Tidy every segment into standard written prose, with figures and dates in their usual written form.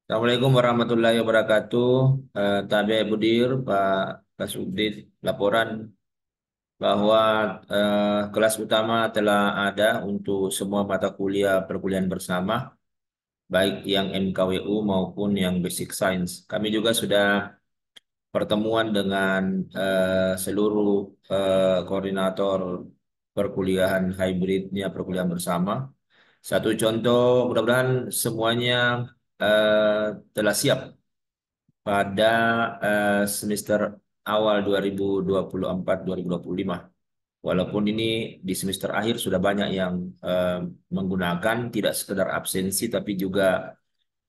Assalamualaikum warahmatullahi wabarakatuh. Tabe Budir, Pak Kasubdit, laporan bahwa kelas utama telah ada untuk semua mata kuliah perkuliahan bersama, baik yang MKWU maupun yang Basic Science. Kami juga sudah pertemuan dengan seluruh koordinator perkuliahan hybridnya perkuliahan bersama. Satu contoh, mudah-mudahan semuanya telah siap pada semester awal 2024-2025. Walaupun ini di semester akhir sudah banyak yang menggunakan tidak sekedar absensi tapi juga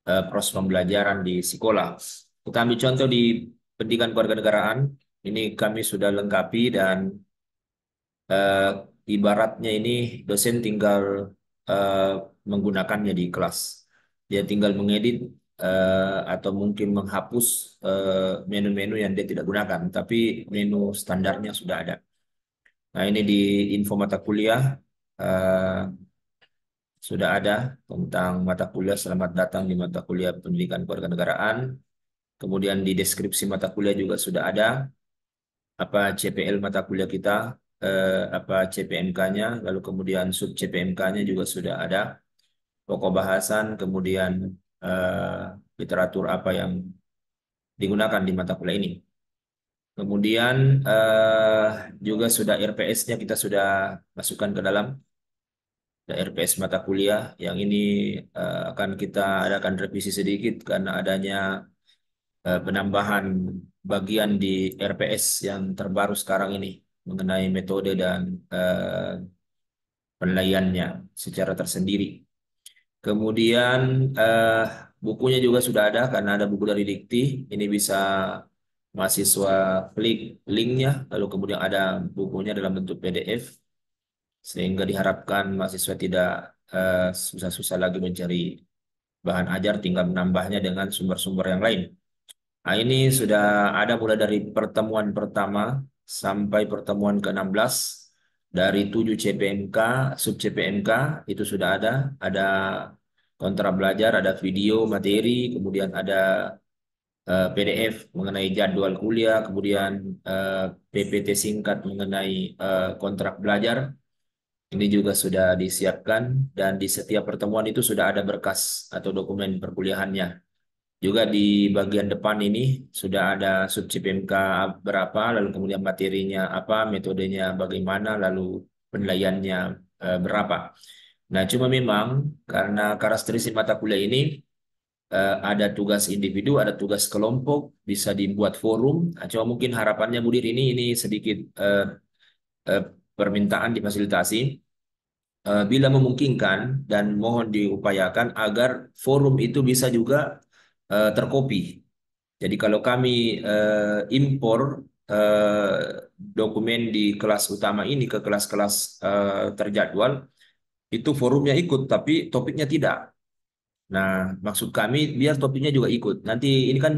proses pembelajaran di sekolah. Kita ambil contoh di pendidikan kewarganegaraan, ini kami sudah lengkapi dan eh, ibaratnya ini dosen tinggal eh, menggunakannya di kelas. Dia tinggal mengedit atau mungkin menghapus menu-menu yang dia tidak gunakan, tapi menu standarnya sudah ada. Nah, ini di info mata kuliah eh, sudah ada tentang mata kuliah selamat datang di mata kuliah pendidikan kewarganegaraan. Kemudian di deskripsi mata kuliah juga sudah ada apa CPL mata kuliah kita, apa CPMK-nya, lalu kemudian sub CPMK-nya juga sudah ada, pokok bahasan, kemudian eh, literatur apa yang digunakan di mata kuliah ini. Kemudian juga sudah RPS-nya kita sudah masukkan ke dalam RPS mata kuliah. Yang ini akan kita adakan revisi sedikit karena adanya penambahan bagian di RPS yang terbaru sekarang ini mengenai metode dan eh, penilaiannya secara tersendiri. Kemudian eh, bukunya juga sudah ada karena ada buku dari Dikti. Ini bisa mahasiswa klik linknya, lalu kemudian ada bukunya dalam bentuk PDF, sehingga diharapkan mahasiswa tidak susah-susah lagi mencari bahan ajar, tinggal menambahnya dengan sumber-sumber yang lain. Nah, ini sudah ada mulai dari pertemuan pertama sampai pertemuan ke-16 dari 7 CPMK, sub CPMK itu sudah ada. Ada kontra belajar, ada video materi, kemudian ada PDF mengenai jadwal kuliah, kemudian eh, PPT singkat mengenai kontrak belajar. Ini juga sudah disiapkan dan di setiap pertemuan itu sudah ada berkas atau dokumen perkuliahannya. Juga di bagian depan ini sudah ada sub CPMK berapa, lalu kemudian materinya apa, metodenya bagaimana, lalu penilaiannya berapa. Nah, cuma memang karena karakteristik mata kuliah ini ada tugas individu, ada tugas kelompok, bisa dibuat forum. Nah, cuma mungkin harapannya Budir ini sedikit eh, permintaan difasilitasi bila memungkinkan dan mohon diupayakan agar forum itu bisa juga terkopi. Jadi kalau kami impor eh, dokumen di kelas utama ini ke kelas-kelas terjadwal, itu forumnya ikut, tapi topiknya tidak. Nah, maksud kami biar topiknya juga ikut. Nanti ini kan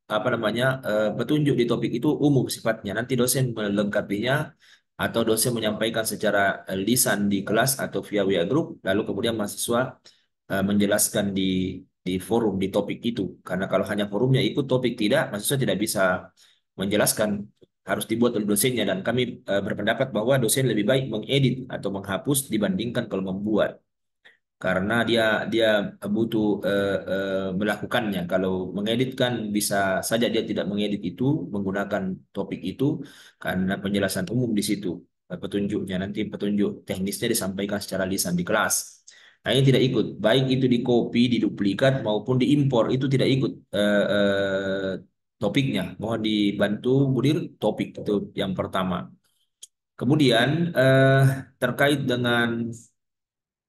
apa namanya petunjuk di topik itu umum sifatnya. Nanti dosen melengkapinya atau dosen menyampaikan secara lisan di kelas atau via WA group, lalu kemudian mahasiswa menjelaskan di forum di topik itu. Karena kalau hanya forumnya ikut topik tidak, mahasiswa tidak bisa menjelaskan, harus dibuat oleh dosennya dan kami berpendapat bahwa dosen lebih baik mengedit atau menghapus dibandingkan kalau membuat karena dia dia butuh melakukannya. Kalau mengedit kan bisa saja dia tidak mengedit itu menggunakan topik itu karena penjelasan umum di situ petunjuknya nanti petunjuk teknisnya disampaikan secara lisan di kelas. Nah, ini tidak ikut, baik itu di copy, diduplikat maupun diimpor itu tidak ikut topiknya. Mohon dibantu Budir topik itu yang pertama. Kemudian terkait dengan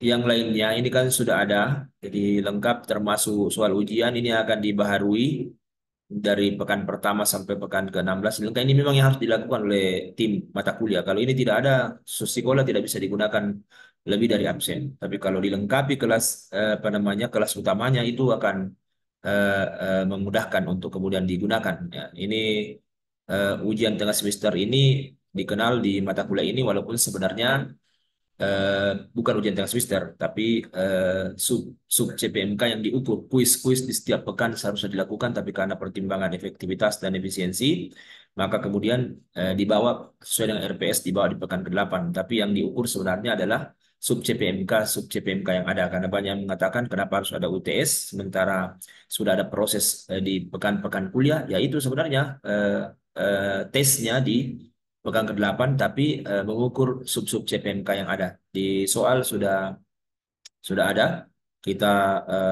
yang lainnya ini kan sudah ada, jadi lengkap termasuk soal ujian ini akan dibaharui dari pekan pertama sampai pekan ke-16. Lengkap ini memang yang harus dilakukan oleh tim mata kuliah. Kalau ini tidak ada, sekolah tidak bisa digunakan lebih dari absen. Tapi kalau dilengkapi kelas apa namanya kelas utamanya itu akan memudahkan untuk kemudian digunakan. Ya, ini ujian tengah semester ini dikenal di mata kuliah ini walaupun sebenarnya bukan ujian tengah semester, tapi sub sub CPMK yang diukur. Kuis-kuis di setiap pekan seharusnya dilakukan, tapi karena pertimbangan efektivitas dan efisiensi, maka kemudian dibawa sesuai dengan RPS dibawa di pekan ke-8. Tapi yang diukur sebenarnya adalah sub CPMK yang ada. Karena banyak yang mengatakan kenapa harus ada UTS, sementara sudah ada proses di pekan-pekan kuliah, yaitu sebenarnya tesnya di pekan ke-8 tapi mengukur sub-sub CPMK yang ada. Di soal sudah ada, kita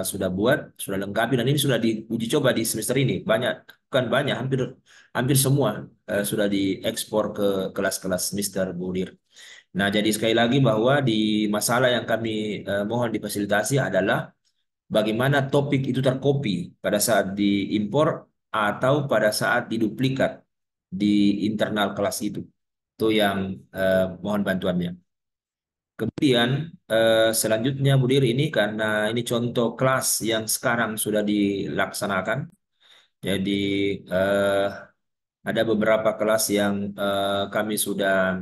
sudah buat, sudah lengkapi dan ini sudah diuji coba di semester ini. Banyak, bukan banyak, hampir hampir semua sudah diekspor ke kelas-kelas semester Budir. Nah, jadi sekali lagi bahwa di masalah yang kami mohon difasilitasi adalah bagaimana topik itu tercopy pada saat diimpor atau pada saat diduplikat di internal kelas itu. Itu yang mohon bantuannya. Kemudian selanjutnya Budir ini karena ini contoh kelas yang sekarang sudah dilaksanakan. Jadi eh, ada beberapa kelas yang kami sudah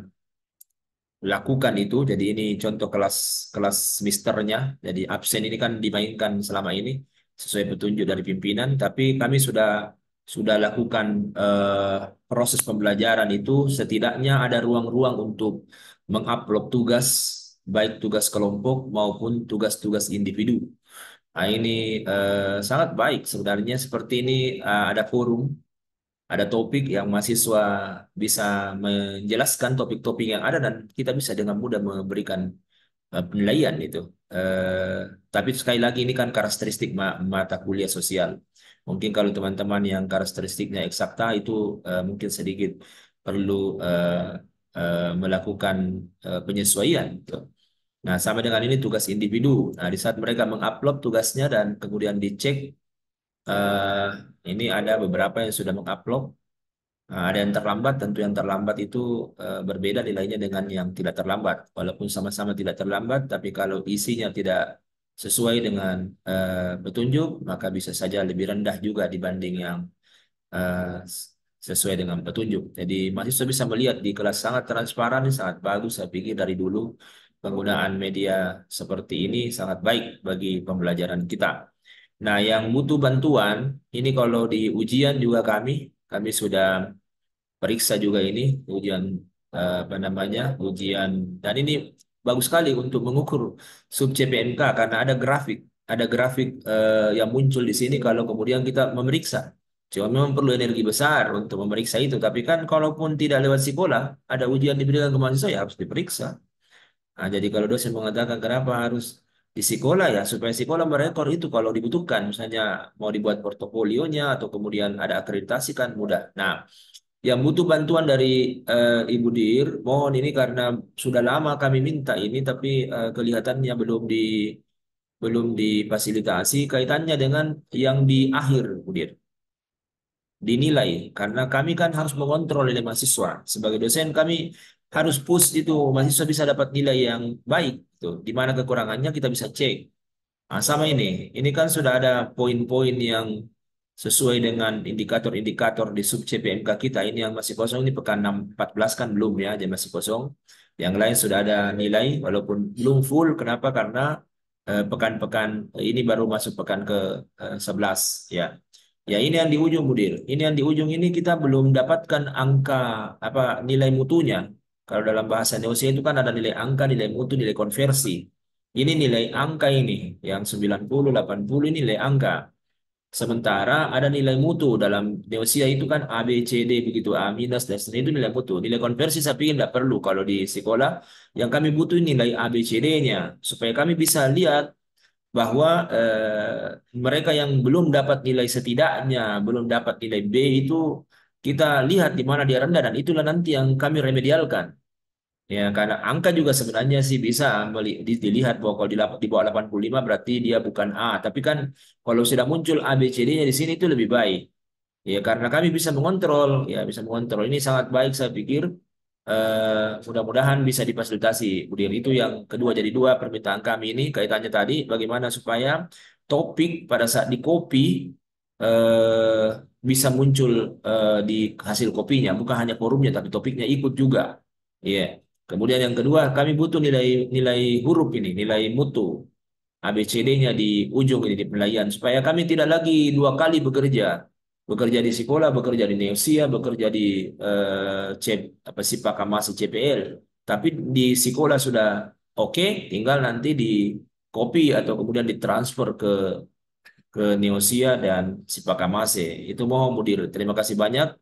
lakukan itu. Jadi ini contoh kelas kelas misternya. Jadi absen ini kan dimainkan selama ini sesuai petunjuk dari pimpinan. Tapi kami sudah lakukan proses pembelajaran itu. Setidaknya ada ruang-ruang untuk mengupload tugas, baik tugas kelompok maupun tugas-tugas individu. Nah, ini sangat baik sebenarnya. Seperti ini ada forum, ada topik yang mahasiswa bisa menjelaskan topik-topik yang ada dan kita bisa dengan mudah memberikan penilaian itu. Eh, tapi sekali lagi ini kan karakteristik mata kuliah sosial. Mungkin kalau teman-teman yang karakteristiknya eksakta itu mungkin sedikit perlu melakukan penyesuaian, gitu. Nah, sama dengan ini tugas individu. Nah, di saat mereka mengupload tugasnya dan kemudian dicek, eh, ini ada beberapa yang sudah mengupload. Nah, ada yang terlambat, tentu yang terlambat itu berbeda nilainya dengan yang tidak terlambat. Walaupun sama-sama tidak terlambat, tapi kalau isinya tidak sesuai dengan petunjuk, maka bisa saja lebih rendah juga dibanding yang sesuai dengan petunjuk. Jadi mahasiswa bisa melihat di kelas sangat transparan, sangat bagus. Saya pikir dari dulu penggunaan media seperti ini sangat baik bagi pembelajaran kita. Nah, yang butuh bantuan, ini kalau di ujian juga kami sudah periksa juga ini ujian apa namanya ujian dan ini bagus sekali untuk mengukur sub CPMK karena ada grafik yang muncul di sini kalau kemudian kita memeriksa. Cuma memang perlu energi besar untuk memeriksa itu. Tapi kan kalaupun tidak lewat sekolah, ada ujian diberikan ke mahasiswa ya harus diperiksa. Nah, jadi kalau dosen mengatakan kenapa harus di sekolah ya supaya sekolah merekor itu kalau dibutuhkan, misalnya mau dibuat portofolionya atau kemudian ada akreditasi kan mudah. Nah, yang butuh bantuan dari Ibu Dir, mohon ini karena sudah lama kami minta ini, tapi kelihatannya belum difasilitasi kaitannya dengan yang di akhir, Bu Dir, dinilai. Karena kami kan harus mengontrol nilai mahasiswa. Sebagai dosen kami harus push itu mahasiswa bisa dapat nilai yang baik. Tuh, di mana kekurangannya kita bisa cek. Nah, sama ini kan sudah ada poin-poin yang sesuai dengan indikator-indikator di sub CPMK kita. Ini yang masih kosong ini pekan 14 kan belum ya, jadi masih kosong. Yang lain sudah ada nilai walaupun belum full. Kenapa? Karena pekan-pekan ini baru masuk pekan ke 11 ya. Ya ini yang di ujung Budir. Ini yang di ujung ini kita belum dapatkan angka apa nilai mutunya. Kalau dalam bahasa negosiasi itu kan ada nilai angka, nilai mutu, nilai konversi. Ini nilai angka ini yang 90, 80 ini nilai angka. Sementara ada nilai mutu dalam negosiasi itu kan A, B, C, D begitu. A minus dan seterusnya itu nilai mutu. Nilai konversi saya pikir tidak perlu kalau di sekolah. Yang kami butuh nilai A, B, C, D-nya. Supaya kami bisa lihat bahwa mereka yang belum dapat nilai setidaknya, belum dapat nilai B itu kita lihat di mana dia rendah dan itulah nanti yang kami remedialkan. Ya, karena angka juga sebenarnya sih bisa dilihat bahwa kalau di bawah 85 berarti dia bukan A. Tapi kan kalau sudah muncul A, B, C, D-nya di sini itu lebih baik. Ya, karena kami bisa mengontrol, ya bisa mengontrol. Ini sangat baik saya pikir. Mudah-mudahan bisa difasilitasi, Budir. Itu yang kedua. Jadi dua permintaan kami ini kaitannya tadi, bagaimana supaya topik pada saat di copy eh, bisa muncul di hasil kopinya, bukan hanya forumnya, tapi topiknya ikut juga. Iya. Kemudian yang kedua, kami butuh nilai huruf ini, nilai mutu. ABCD-nya di ujung ini di penilaian supaya kami tidak lagi dua kali bekerja di sekolah, bekerja di Neosia, bekerja di C, apa sih Pakamasi CPL, tapi di sekolah sudah oke, tinggal nanti di copy atau kemudian ditransfer ke Neosia dan Sipakamase. Itu mohon Mudir. Terima kasih banyak.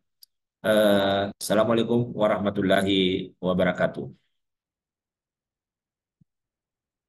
Assalamualaikum warahmatullahi wabarakatuh.